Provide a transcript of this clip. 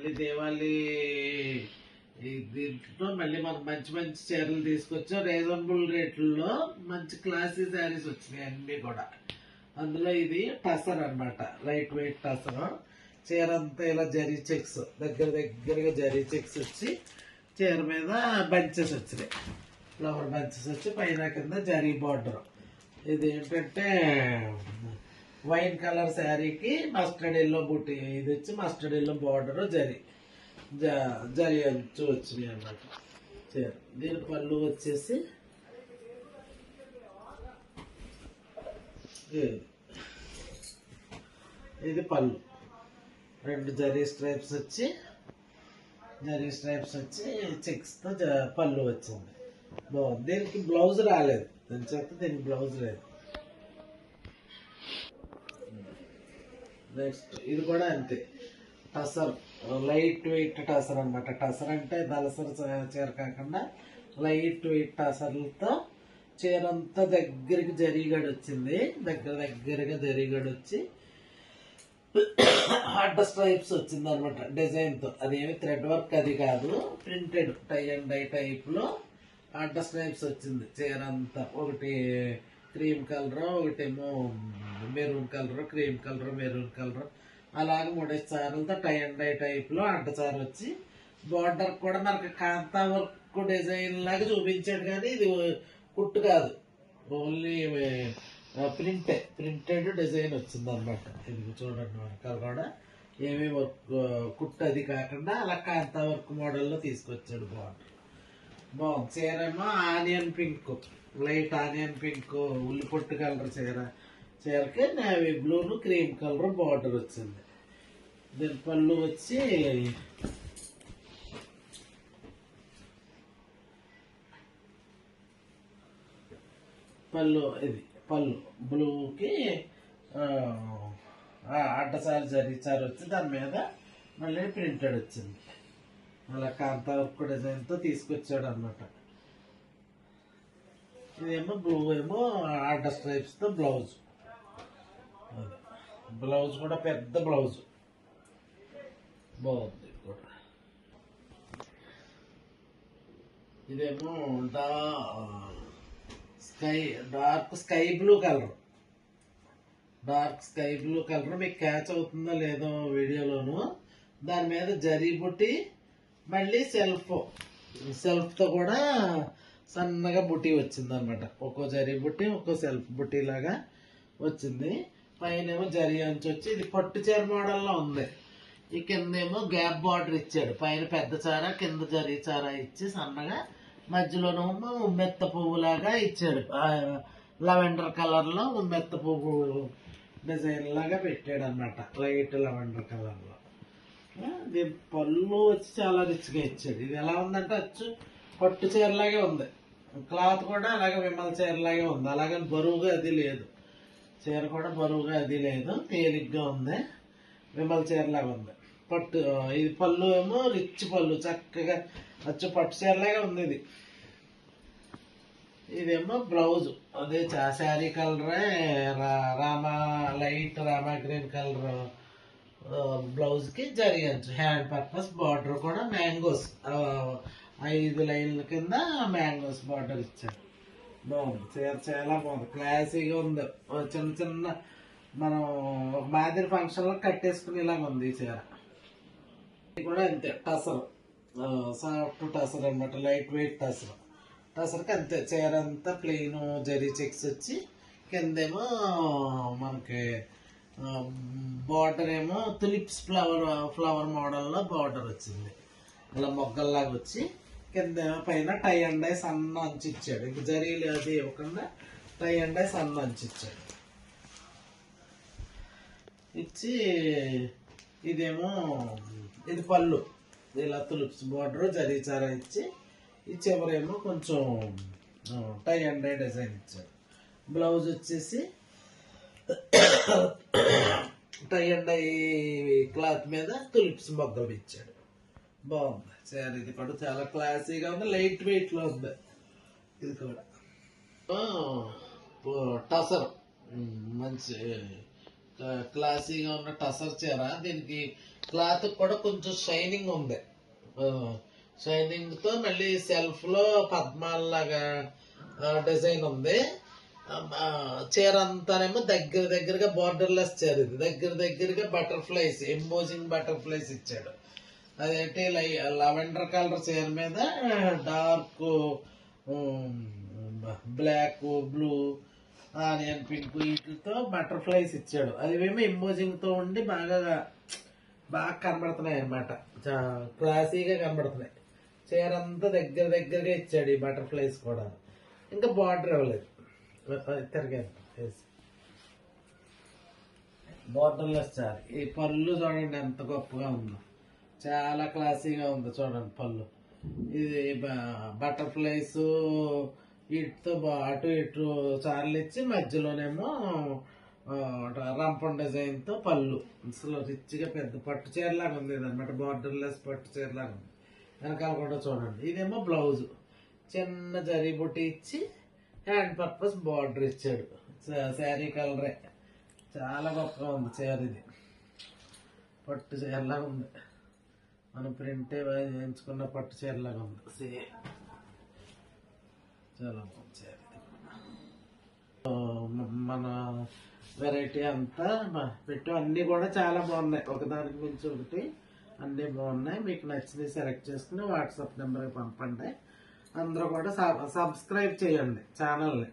మళ్ళీ దీవాళి దీంట్లో మళ్ళీ మనకు మంచి మంచి చీరలు తీసుకొచ్చాం. రీజనబుల్ రేట్లలో మంచి క్లాసీ శారీస్ వచ్చినాయి అన్నీ కూడా. అందులో ఇది టసర్ అన్నమాట, లైట్ వెయిట్ టసర్. చీర అంతా ఇలా జరీ చెక్స్ దగ్గరగా జరీ చెక్స్ వచ్చి చీర మీద బంచెస్ వచ్చినాయి, ఫ్లవర్ బంచెస్ వచ్చి పైన కింద జరీ బార్డర్. ఇది ఏంటంటే వైన్ కలర్ శారీకి మస్టర్డ్ ఎల్లో బుట్టి, ఇది వచ్చి మస్టర్డ్ ఎల్లో బార్డర్ జరీ అంచు వచ్చినాయి అన్నమాట చీర. దీని పళ్ళు వచ్చేసి ఇది పళ్ళు, రెండు జరీ స్ట్రైప్స్ వచ్చి చెక్స్తో పళ్ళు వచ్చింది. బాగుంది. దీనికి బ్లౌజ్ రాలేదు, దాని చేత దీనికి బ్లౌజ్ లేదు. నెక్స్ట్ ఇది కూడా అంతే, టసర్, లైట్ వెయిట్ టసర్ అనమాట. టసర్ అంటే దళసర చీర కాకుండా లైట్ వెయిట్ టసర్లతో చీర అంతా దగ్గరికి జరీగడ వచ్చింది, దగ్గరగా జరీగడ వచ్చి అడ్డ స్ట్రైప్స్ వచ్చింది అనమాట డిజైన్తో. అదేమి థ్రెడ్ వర్క్ అది కాదు, ప్రింటెడ్ టై అండ్ డై టైప్లో అడ్డ స్ట్రైప్స్ వచ్చింది చీర అంతా. ఒకటి క్రీమ్ కలర్, ఒకటేమో maroon colour, cream colour, maroon colour, అలాగే 3 సార్లతో టై అండ్ డై టైప్లో అడ్డచారు వచ్చి బార్డర్ కూడా మనకి కాంతా వర్క్ డిజైన్ లాగా చూపించాడు, కానీ ఇది కుట్టు కాదు, ఓన్లీ ప్రింటెడ్ డిజైన్ వచ్చింది అనమాట. ఇది చూడండి, వెనకాల కూడా ఏమీ వర్క్ కుట్టు అది కాకుండా అలా కాంతా వర్క్ మోడల్లో తీసుకొచ్చాడు. బాగుంది. చీర ఏమో onion pink, light onion pink ఉల్లిపొట్టు కలర్ చీరకి నేవీ బ్లూను క్రీమ్ కలర్ బార్డర్ వచ్చింది. దీని పళ్ళు వచ్చి పళ్ళు బ్లూకి అడ్డసారి జరీచారు వచ్చి దాని మీద మళ్ళీ ప్రింటెడ్ వచ్చింది. అలా కాంతా వర్క్ డిజైన్తో తీసుకొచ్చాడు అనమాట. ఇదేమో బ్లూ ఏమో అడ్డ స్ట్రైప్స్తో బ్లౌజ్ కూడా పెద్ద బ్లౌజ్, బాగుంది కూడా. ఇదేమో డార్క్ స్కై బ్లూ కలర్, మీకు క్యాచ్ అవుతుందో లేదో వీడియోలోను. దాని మీద జరీ బుట్టి, మళ్ళీ సెల్ఫ్తో కూడా సన్నగా బుట్టి వచ్చింది అనమాట. ఒక్కో జరీ బుట్టి ఒక్కో సెల్ఫ్ బుట్టి లాగా వచ్చింది. పైన ఏమో జరీ అంచు వచ్చి ఇది పట్టు చీర మోడల్లో ఉంది. ఈ కింద ఏమో గ్యాప్ బార్డర్ ఇచ్చాడు, పైన పెద్ద చార కింద జరీ చార ఇచ్చి సన్నగా మధ్యలోనేమో ఉమ్మెత్త పువ్వు లాగా ఇచ్చాడు. లెవెండర్ కలర్లో ఉమ్మెత్త పువ్వు డిజైన్ లాగా పెట్టాడు అనమాట, లైట్ లెవెండర్ కలర్లో. దీని పళ్ళు వచ్చి చాలా రిచ్గా ఇచ్చాడు. ఇది ఎలా ఉందంటే అచ్చు పట్టు చీరలాగే ఉంది, క్లాత్ కూడా అలాగే విమల చీరలాగే ఉంది. అలాగని బరువుగా అది లేదు, చీర కూడా బరువుగా అది లేదు, తేలిగ్గా ఉంది, విమల చీరలాగా ఉంది. పట్టు ఇది పళ్ళు ఏమో రిచ్ పళ్ళు, చక్కగా అచ్చు పట్టు చీరలాగా ఉంది. ఇదేమో బ్లౌజ్, అదే శారీ కలరే లైట్ రామా గ్రీన్ కలర్ బ్లౌజ్కి జరీ అంచు, హ్యాండ్ పర్పస్ బార్డర్ కూడా మ్యాంగోస్ 5 లైన్ల కింద మ్యాంగోస్ బార్డర్ ఇచ్చారు. బాగుంది చీర, చాలా బాగుంది, క్లాసీగా ఉంది. చిన్న మనం ఒక మాదిరి ఫంక్షన్లో కట్టేసుకునేలాగా ఉంది ఈ చీర. ఇది కూడా అంతే, టసర్, సాఫ్ట్ టసర్ అనమాట, లైట్ వెయిట్ టసర్కి అంతే. చీర అంతా ప్లెయిన్ జరీ చెక్స్ వచ్చి కిందేమో మనకి బార్డర్ ఏమో తులిప్స్ ఫ్లవర్ మోడల్లో బార్డర్ వచ్చింది, ఇలా మొగ్గల్లాగా వచ్చి కింద పైన టై అండ్ డై సన్న అంచు ఇచ్చాడు. ఇంక జరీలు అది ఇవ్వకుండా టై అండ్ డై సన్న అంచు ఇచ్చాడు. ఇచ్చి ఇదేమో ఇది పళ్ళు, ఇలా తులిప్స్ బార్డర్ జరీ చారా ఇచ్చి, ఈ చివరేమో కొంచెం టై అండ్ డై డిజైన్ ఇచ్చాడు. బ్లౌజ్ వచ్చేసి టై అండ్ డై క్లాత్ మీద తులిప్స్ మొగ్గలు ఇచ్చాడు. బాగుంది సార్, ఇది కూడా చాలా క్లాసీగా ఉంది, లైట్ వెయిట్లో ఉంది. ఇది కూడా టసర్, మంచి క్లాసీగా ఉన్న టసర్ చీర. దీనికి క్లాత్ కూడా కొంచెం షైనింగ్ ఉంది. షైనింగ్ తో మళ్ళీ సెల్ఫ్ లో పద్మాల్లాగా డిజైన్ ఉంది. చీర అంతానేమో దగ్గరగా బార్డర్లెస్ చీర. ఇది దగ్గరగా బటర్ఫ్లైస్, ఎంబోజింగ్ బటర్ఫ్లైస్ ఇచ్చాడు. అదేంటి లెవెండర్ కలర్ చీర మీద dark black, blue, onion pink వీటితో బటర్ఫ్లైస్ ఇచ్చాడు. అవేమో ఎంబోజింగ్ తో ఉండి బాగా కనబడుతున్నాయి అనమాట. క్లాసీగా కనబడుతున్నాయి. చీర అంతా దగ్గరగా ఇచ్చాడు ఈ బటర్ఫ్లైస్ కూడా. ఇంకా బార్డర్ ఇవ్వలేదు. బార్డర్లెస్ చారు. ఈ పళ్ళు చూడండి ఎంత గొప్పగా ఉందో, చాలా క్లాసీగా ఉంది చూడండి పళ్ళు. ఇది బటర్ఫ్లైస్ వీటితో అటు ఇటు చార్లు ఇచ్చి మధ్యలోనేమో రంపం డిజైన్ తో పళ్ళు. అసలు రిచ్గా పెద్ద పట్టు చీరలాగా ఉంది అనమాట. బార్డర్లెస్ పట్టు చీరలాగా ఉంది. వెనకాల కూడా చూడండి. ఇదేమో బ్లౌజ్, చిన్న జరీ బుట్టి ఇచ్చి హ్యాండ్ పర్పస్ బార్డర్ ఇచ్చాడు. శారీ కలరే. చాలా గొప్పగా ఉంది చీర. ఇది పట్టు చీరలాగా ఉంది. మనం ప్రింటే ఎంచుకున్న పట్టు చీరలాగా ఉంది. చాలా బాగుంది చీర. మన వెరైటీ అంతా పెట్టాం. అన్నీ కూడా చాలా బాగున్నాయి. ఒకదానికి మించి ఒకటి అన్నీ బాగున్నాయి. మీకు నచ్చినవి సెలెక్ట్ చేసుకుని వాట్సాప్ నెంబర్కి పంపండి. అందరూ కూడా సబ్స్క్రైబ్ చేయండి ఛానల్ని.